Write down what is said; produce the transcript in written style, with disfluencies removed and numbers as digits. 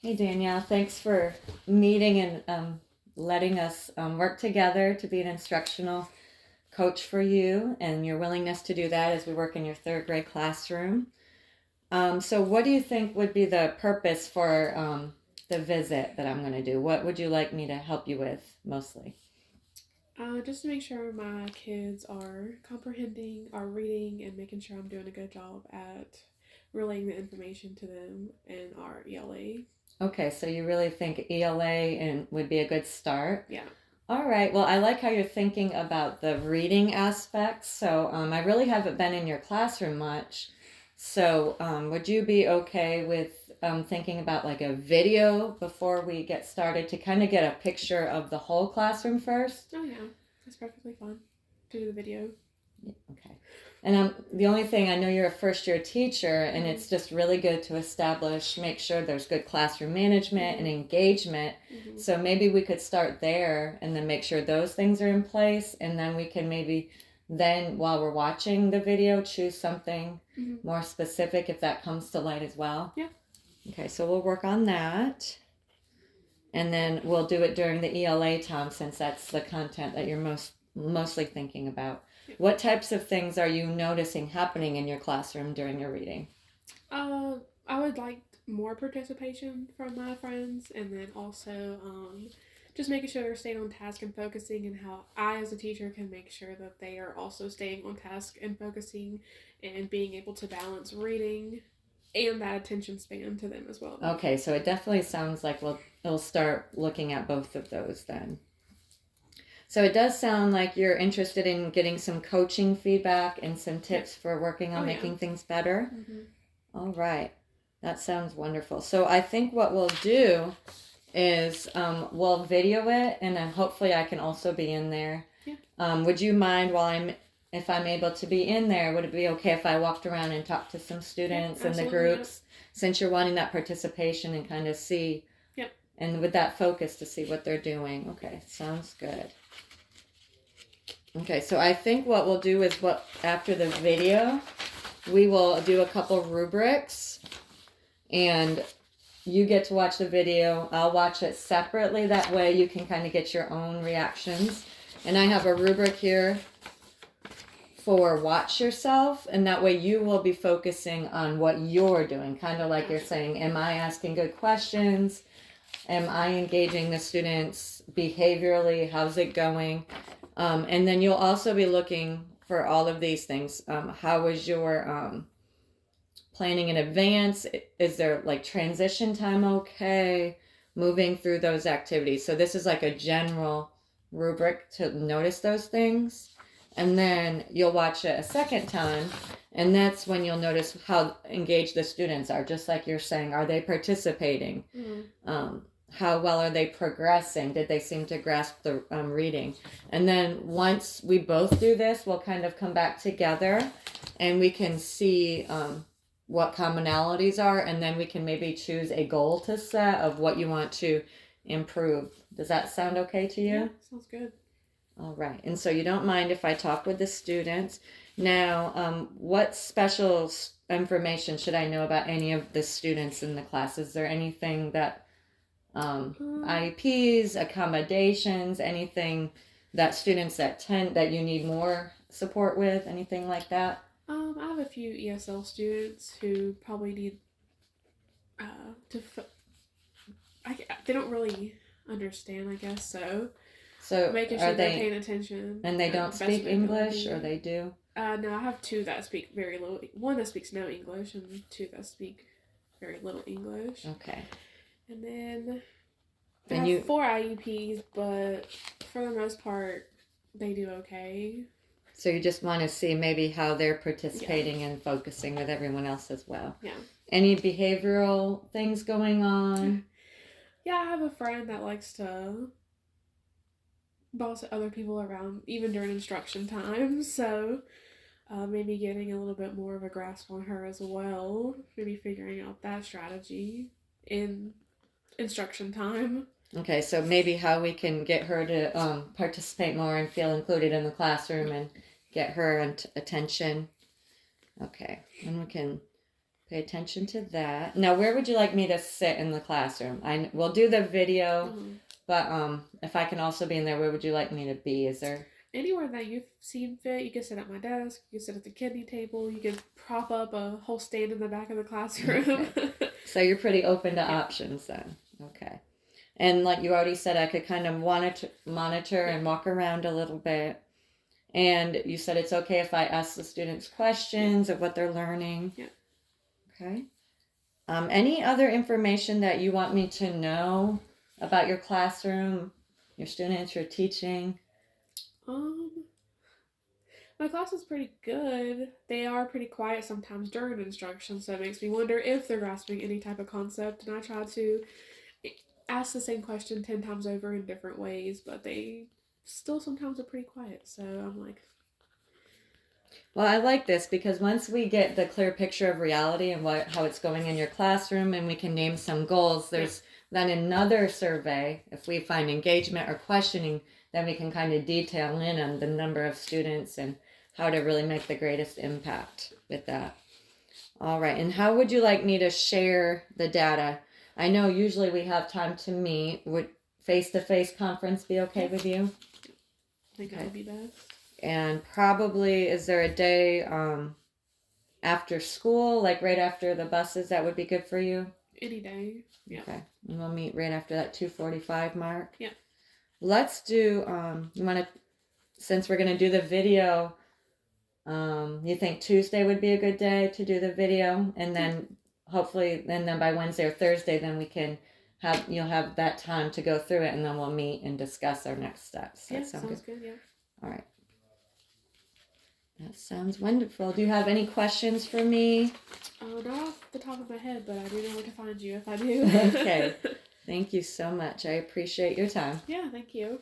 Hey Danielle, thanks for meeting and letting us work together to be an instructional coach for you and your willingness to do that as we work in your third grade classroom. So, what do you think would be the purpose for the visit that I'm going to do? What would you like me to help you with mostly? Just to make sure my kids are comprehending, are reading, and making sure I'm doing a good job at relaying the information to them in our ELA. Okay, so you really think ELA and would be a good start? Yeah. All right. Well, I like how you're thinking about the reading aspects. So, I really haven't been in your classroom much. So, would you be okay with thinking about like a video before we get started to kind of get a picture of the whole classroom first? Oh, yeah. That's perfectly fine to do the video. Yeah, okay. And the only thing I know you're a first year teacher, and Mm-hmm. it's just really good to establish, make sure there's good classroom management and Mm-hmm. engagement. Mm-hmm. So maybe we could start there and then make sure those things are in place, and then we can maybe then while we're watching the video choose something Mm-hmm. more specific if that comes to light as well. Yeah. Okay, so we'll work on that. And then we'll do it during the ELA time since that's the content that you're mostly thinking about. Yeah. What types of things are you noticing happening in your classroom during your reading? Uh, I would like more participation from my friends, and then also just making sure they're staying on task and focusing, and how I, as a teacher, can make sure that they are also staying on task and focusing, and being able to balance reading and that attention span to them as well. Okay, so it definitely sounds like we'll start looking at both of those then. So it does sound like you're interested in getting some coaching feedback and some Yeah. tips for working on Oh yeah. making things better. Mm-hmm. All right, that sounds wonderful. So I think what we'll do is we'll video it, and then hopefully I can also be in there. Yeah. Would you mind if I'm able to be in there, would it be okay if I walked around and talked to some students Yeah, in the absolutely. groups, since you're wanting that participation and kind of see, Yep. and with that focus to see what they're doing? Okay, sounds good. Okay, so I think what we'll do is after the video, we will do a couple rubrics, and you get to watch the video. I'll watch it separately. That way you can kind of get your own reactions. And I have a rubric here for watch yourself, and that way you will be focusing on what you're doing. Kind of like you're saying, am I asking good questions? Am I engaging the students behaviorally? How's it going? And then you'll also be looking for all of these things. How was your planning in advance? Is there like transition time okay? Moving through those activities. So this is like a general rubric to notice those things. And then you'll watch it a second time, and that's when you'll notice how engaged the students are. Just like you're saying, are they participating? Mm-hmm. How well are they progressing? Did they seem to grasp the reading? And then once we both do this, we'll kind of come back together, and we can see what commonalities are, and then we can maybe choose a goal to set of what you want to improve. Does that sound okay to you? Yeah, sounds good. All right. And so you don't mind if I talk with the students. Now, what special information should I know about any of the students in the class? Is there anything that IEPs, accommodations, anything that students that you need more support with, anything like that? I have a few ESL students who probably need to. They don't really understand, I guess. So So making are sure they're they, paying attention and they at don't the best of speak their English, ability. or they do? No, I have two that speak very little. One that speaks no English, and two that speak very little English. Okay. And then I And have you, four IEPs, but for the most part, they do okay. so you just want to see maybe how they're Yeah. participating and focusing with everyone else as well. Yeah. Any behavioral things going on? Yeah, I have a friend that likes to boss other people around, even during instruction time. So maybe getting a little bit more of a grasp on her as well. Maybe figuring out that strategy in instruction time. Okay, so maybe how we can get her to participate more and feel included in the classroom and get her attention. Okay, and we can Pay attention to that. Now, where would you like me to sit in the classroom? We'll do the video, but if I can also be in there, where would you like me to be? Is there Anywhere that you seem fit? You can sit at my desk. You can sit at the kidney table. You can prop up a whole stand in the back of the classroom. Okay. So you're pretty open to options then. Okay. And like you already said, I could kind of monitor and walk around a little bit. And you said it's okay if I ask the students questions of what they're learning. Yeah. Okay. Any other information that you want me to know about your classroom, your students, your teaching? My class is pretty good. They are pretty quiet sometimes during instruction, so it makes me wonder if they're grasping any type of concept. And I try to ask the same question 10 times over in different ways, but they still sometimes are pretty quiet. So I'm like, well, I like this because once we get the clear picture of reality and how it's going in your classroom and we can name some goals, there's then another survey. If we find engagement or questioning, then we can kind of detail in on the number of students and how to really make the greatest impact with that. All right. And how would you like me to share the data? I know usually we have time to meet. Would face-to-face conference be okay with you? I think that would be best. And probably, is there a day after school, like right after the buses, that would be good for you? Any day. Yeah. Okay. And we'll meet right after that 2:45 mark. Yeah. Let's do, you want to, since we're going to do the video, you think Tuesday would be a good day to do the video? And then hopefully, and then by Wednesday or Thursday, then we can you'll have that time to go through it, and then we'll meet and discuss our next steps. Yeah, sounds good, yeah. All right. That sounds wonderful. Do you have any questions for me? Not off the top of my head, but I do know where to find you if I do. Okay. Thank you so much. I appreciate your time. Yeah, thank you.